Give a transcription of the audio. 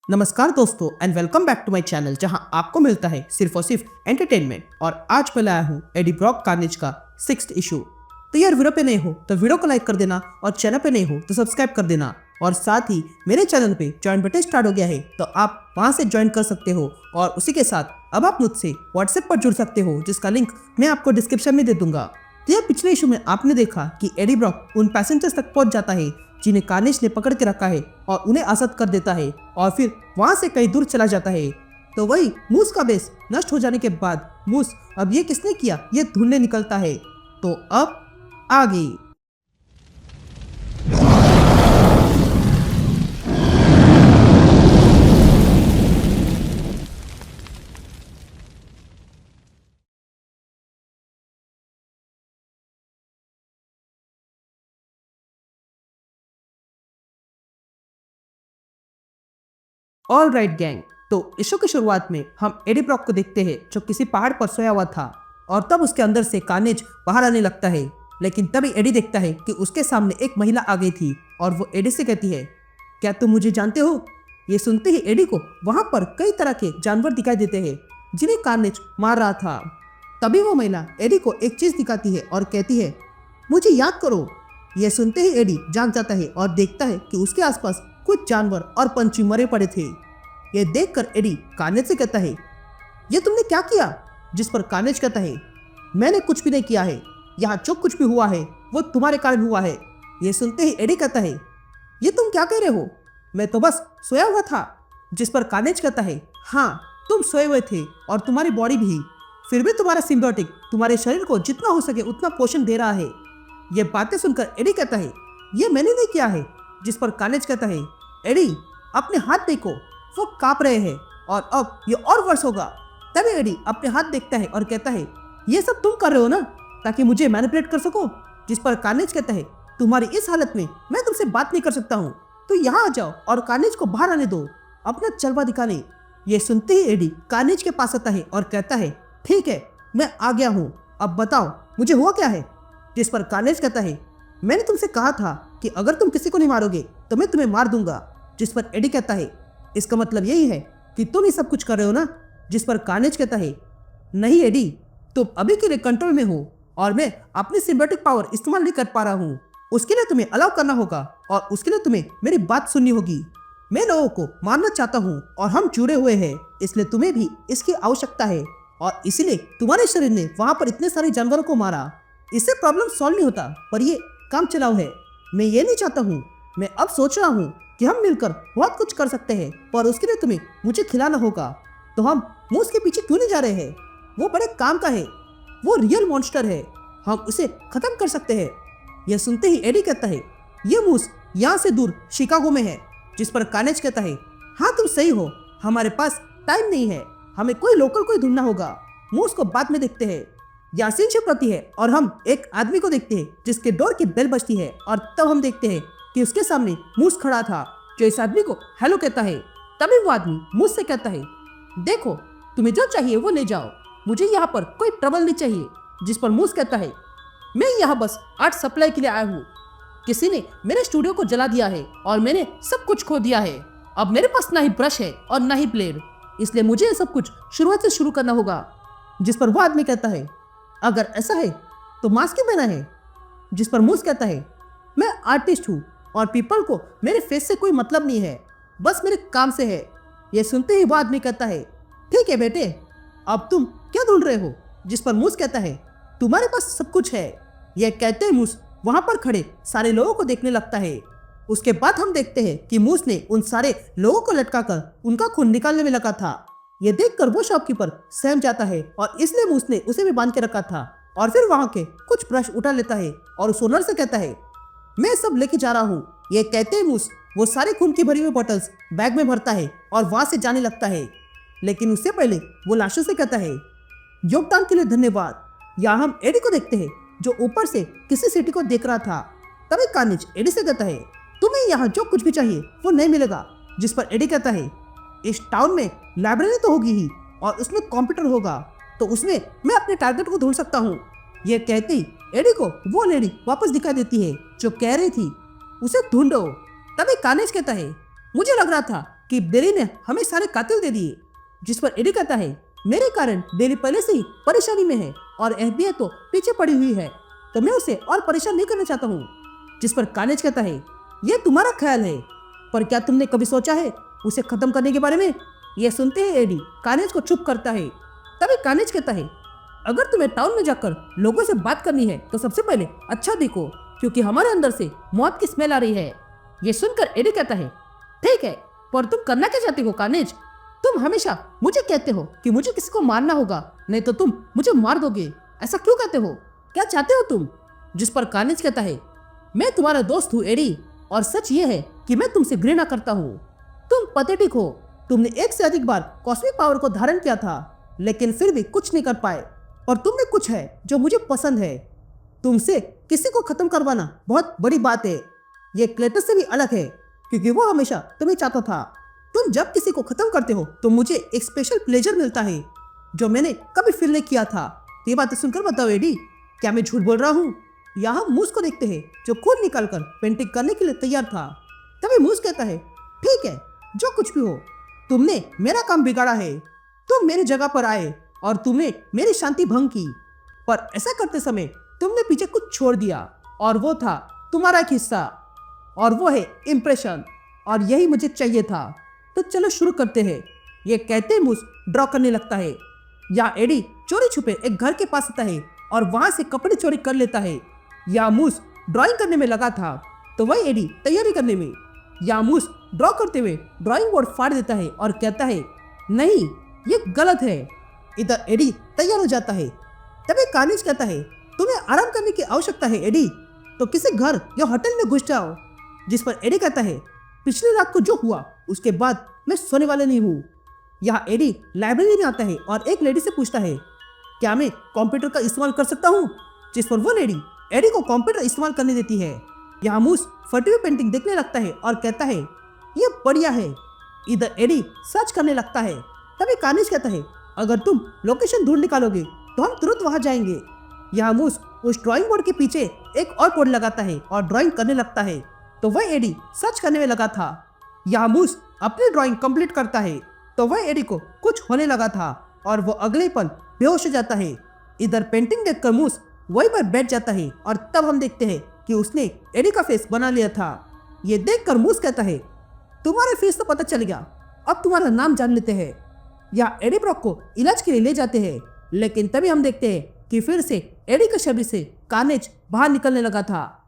नमस्कार दोस्तों and welcome back to my channel जहां आपको मिलता है सिर्फ और सिर्फ एंटरटेनमेंट। और आज मैं लाया हूं एडी ब्रॉक कार्नेज का 6th इशू। तो यार वीडियो पे नए हो तो वीडियो को लाइक कर देना और चैनल पे नए हो तो सब्सक्राइब कर देना। और साथ ही मेरे चैनल पे ज्वाइन बटन स्टार्ट हो गया है तो आप वहां से ज्वाइन कर सकते हो। और उसी के साथ अब आप मुझसे व्हाट्सएप पर जुड़ सकते हो जिसका लिंक मैं आपको डिस्क्रिप्शन में दे दूंगा। तो यार पिछले इशू में आपने देखा कि एडी ब्रॉक उन पैसेंजर्स तक पहुंच जाता है जिन्हें कार्नेज ने पकड़ के रखा है और उन्हें आज़ाद कर देता है और फिर वहां से कहीं दूर चला जाता है। तो वही मूस का बेस नष्ट हो जाने के बाद मूस अब ये किसने किया ये ढूंढने निकलता है। तो अब आगे ऑल राइट गैंग। तो इशू की शुरुआत में हम एडी ब्रॉक को देखते हैं जो किसी पहाड़ पर सोया हुआ था और तब उसके अंदर से कार्नेज बाहर आने लगता है। लेकिन तभी एडी देखता है कि उसके सामने एक महिला आ गई थी और वो एडी से कहती है, क्या तुम मुझे जानते हो? ये सुनते ही एडी को वहां पर कई तरह के जानवर दिखाई देते हैं जिन्हें कार्नेज मार रहा था। तभी वो महिला एडी को एक चीज दिखाती है और कहती है, मुझे याद करो। यह सुनते ही एडी जाग जाता है और देखता है कि उसके आसपास कुछ जानवर और पंछी मरे पड़े थे। यह देखकर एडी कार्नेज से कहता है, ये तुमने क्या किया? जिस पर कार्नेज कहता है, मैंने कुछ भी नहीं किया है, यहाँ जो कुछ भी हुआ है वो तुम्हारे कारण हुआ है। यह सुनते ही एडी कहता है, ये तुम क्या कह रहे हो? मैं तो बस सोया हुआ था। जिस पर कार्नेज कहता है, हाँ तुम सोए हुए थे और तुम्हारी बॉडी भी, फिर भी तुम्हारा सिम्बायोटिक तुम्हारे शरीर को जितना हो सके उतना पोषण दे रहा है। ये बातें सुनकर एडी कहता है, ये मैंने नहीं किया है। जिस पर कार्नेज कहता है, एडी अपने हाथ देखो, वो कांप रहे हैं और अब ये और वर्ष होगा। तभी एडी अपने हाथ देखता है और कहता है, ये सब तुम कर रहे हो ना ताकि मुझे मैनिपुलेट कर सको। जिस पर कार्नेज कहता है, तुम्हारी इस हालत में मैं तुमसे बात नहीं कर सकता हूँ, तो यहाँ आ जाओ और कार्नेज को बाहर आने दो, अपना जलवा दिखाने। ये सुनते ही एडी कार्नेज के पास आता है और कहता है, ठीक है मैं आ गया हूँ, अब बताओ मुझे हुआ क्या है? जिस पर कार्नेज कहता है, मैंने तुमसे कहा था कि अगर तुम किसी को नहीं मारोगे तो मैं तुम्हें मार दूंगा। जिस पर एडी कहता है, इसका मतलब यही है कि तुम ये सब कुछ कर रहे हो ना? जिस पर कार्नेज कहता है, नहीं एडी, तुम अभी के लिए कंट्रोल में हो और मैं अपनी सिम्बायोटिक पावर इस्तेमाल नहीं कर पा रहा हूँ। उसके लिए तुम्हें अलाउ करना होगा और उसके लिए तुम्हें मेरी बात सुननी होगी। मैं लोगों को मारना चाहता हूँ और हम जुड़े हुए हैं, इसलिए तुम्हें भी इसकी आवश्यकता है और इसीलिए तुम्हारे शरीर ने वहां पर इतने सारे जानवरों को मारा। इससे प्रॉब्लम सॉल्व नहीं होता पर ये काम चलाओ है। मैं ये नहीं चाहता हूँ। मैं अब सोच रहा हूँ कि हम मिलकर बहुत कुछ कर सकते हैं, पर उसके लिए तुम्हें मुझे खिलाना होगा। तो हम मूस के पीछे क्यों नहीं जा रहे हैं? वो बड़े काम का है, वो रियल मॉन्स्टर है, हम उसे खत्म कर सकते हैं। यह सुनते ही एडी कहता है, ये मूस यहाँ से दूर शिकागो में है। जिस पर कार्नेज कहता है, हाँ तुम सही हो, हमारे पास टाइम नहीं है, हमें कोई लोकल कोई ढूंढना होगा। मूस को बाद में देखते हैं। यासीन शिप होती है और हम एक आदमी को देखते हैं जिसके डोर की बेल बजती है और तब हम देखते हैं कि उसके सामने मूस खड़ा था जो इस आदमी को हेलो कहता है। तभी वो आदमी मूस से कहता है, देखो तुम्हें जो चाहिए वो ले जाओ, मुझे यहाँ पर कोई ट्रबल नहीं चाहिए। जिस पर मूस कहता है, मैं यहाँ बस आर्ट सप्लाई के लिए आया हूँ। किसी ने मेरे स्टूडियो को जला दिया है और मैंने सब कुछ खो दिया है। अब मेरे पास ना ही ब्रश है और ना ही ब्लेड, इसलिए मुझे सब कुछ शुरुआत से शुरू करना होगा। जिस पर वो आदमी कहता है, अगर ऐसा है तो मास्क क्यों पहना है? जिस पर मूस कहता है, मैं आर्टिस्ट हूँ और पीपल को मेरे फेस से कोई मतलब नहीं है, बस मेरे काम से है। यह सुनते ही वो आदमी कहता है, ठीक है बेटे, अब तुम क्या ढूंढ रहे हो? जिस पर मूस कहता है, तुम्हारे पास सब कुछ है। यह कहते ही मूस वहां पर खड़े सारे लोगों को देखने लगता है। उसके बाद हम देखते हैं कि मूस ने उन सारे लोगों को लटकाकर उनका खून निकालने में लगा था। यह देखकर वो शॉपकीपर सहम जाता है और इसलिए मूस ने उसे भी बांध के रखा था। और फिर वहां के कुछ ब्रश उठा लेता है और उस ओनर से कहता है, मैं सब लेके जा रहा हूँ। ये कहते ही मूस वो सारे खून की भरी हुई बोतल्स बैग में भरता है और वहां से जाने लगता है। लेकिन उससे पहले वो लाशों से कहता है, योगदान के लिए धन्यवाद। यहाँ हम एडी को देखते हैं जो ऊपर से किसी सिटी को देख रहा था। तभी कार्नेज एडी से कहता है, तुम्हें यहाँ जो कुछ भी चाहिए वो नहीं मिलेगा। जिस पर एडी कहता है, इस टाउन में लाइब्रेरी तो होगी ही और उसमें कंप्यूटर होगा, तो उसमें मैं अपने टारगेट को ढूंढ सकता हूँ। यह कहते ही एडी को वो लेडी वापस दिखाई देती है जो कह रही थी, उसे ढूंढो। तभी कार्नेज कहता है, मुझे लग रहा था कि डेली ने हमें सारे कातिल दे दिए। जिस पर एडी कहता है, मेरे कारण डेली पहले से ही परेशानी में है और एफबीआई तो पीछे पड़ी हुई है, तो मैं उसे और परेशान नहीं करना चाहता हूँ। जिस पर कार्नेज कहता है, ये तुम्हारा ख्याल है, पर क्या तुमने कभी सोचा है उसे खत्म करने के बारे में? ये सुनते ही एडी कार्नेज को चुप करता है। तभी कार्नेज कहता है, अगर तुम्हें टाउन में जाकर लोगों से बात करनी है तो सबसे पहले अच्छा देखो, क्योंकि हमारे अंदर से मौत की स्मेल आ रही है। ये सुनकर एडी कहता है, ठीक है, पर तुम करना क्या चाहते हो कार्नेज? तुम हमेशा मुझे कहते हो कि मुझे किसी को मारना होगा, नहीं तो तुम मुझे मार दोगे। ऐसा क्यों कहते हो? क्या चाहते हो तुम? जिस पर कार्नेज कहता है, मैं तुम्हारा दोस्त हूँ एडी, और सच ये है कि मैं तुमसे घृणा करता हूँ। तुम पथेटिक हो। तुमने एक से अधिक बार कॉस्मिक पावर को धारण किया था, लेकिन फिर भी कुछ नहीं कर पाए। और तुम में कुछ है जो मुझे पसंद है। तुमसे किसी को खत्म करवाना बहुत बड़ी बात है। ये क्लेटस से भी अलग है, क्योंकि वो हमेशा तुम्हें चाहता था। तुम जब किसी को खत्म करते हो तो मुझे एक स्पेशल प्लेजर मिलता है जो मैंने कभी फील नहीं किया था। ये बातें सुनकर बताओ एडी, क्या मैं झूठ बोल रहा हूँ? यहाँ मूस को देखते हैं जो खून निकालकर पेंटिंग करने के लिए तैयार था। तभी मूस कहता है, ठीक है, जो कुछ भी हो, तुमने मेरा काम बिगाड़ा है। तुम मेरी जगह पर आए और तुमने मेरी शांति भंग की, पर ऐसा करते समय तुमने पीछे कुछ छोड़ दिया, और वो था तुम्हारा एक हिस्सा, और वो है इम्प्रेशन, और यही मुझे चाहिए था। तो चलो शुरू करते हैं। ये कहते ही मूस ड्रॉ करने लगता है। या एडी चोरी छुपे एक घर के पास आता है और वहां से कपड़े चोरी कर लेता है। या मूस ड्राइंग करने में लगा था, तो वही एडी तैयारी करने में। या मूस ड्रॉ करते हुए ड्राइंग बोर्ड फाड़ देता है और कहता है, नहीं, ये गलत है। इधर एडी तैयार हो जाता है। तभी कार्नेज कहता है, तुम्हें आराम करने की आवश्यकता है एडी, तो किसी घर या होटल में घुस जाओ। जिस पर एडी कहता है, पिछली रात को जो हुआ उसके बाद मैं सोने वाला नहीं हूँ। यहाँ एडी लाइब्रेरी में आता है और एक लेडी से पूछता है, क्या मैं कंप्यूटर का इस्तेमाल कर सकता हूँ? जिस पर वो लेडी एडी को कंप्यूटर इस्तेमाल करने देती है। यहाँ मूस फटी हुई पेंटिंग देखने लगता है और कहता है, ये बढ़िया है। इधर एडी सर्च करने लगता है। तभी कार्नेज कहता है, अगर तुम लोकेशन ढूंढ निकालोगे तो हम तुरंत वहां जाएंगे। यहाँ मूस उस ड्राइंग बोर्ड के पीछे एक और बोर्ड लगाता है और ड्राइंग करने लगता है, तो वह एडी सर्च करने में लगा था। यहाँ मूस अपनी ड्राइंग कंप्लीट करता है, तो वह एडी को कुछ होने लगा था और वो अगले पल बेहोश हो जाता है। इधर पेंटिंग देखकर मूस वहीं पर बैठ जाता है और तब हम देखते हैं कि उसने एडी का फेस बना लिया था। ये देखकर मूस कहता है, तुम्हारे फेस तो पता चल गया, अब तुम्हारा नाम जान लेते हैं। या एडी ब्रॉक को इलाज के लिए ले जाते हैं, लेकिन तभी हम देखते हैं कि फिर से एडी के शरीर से कार्नेज बाहर निकलने लगा था।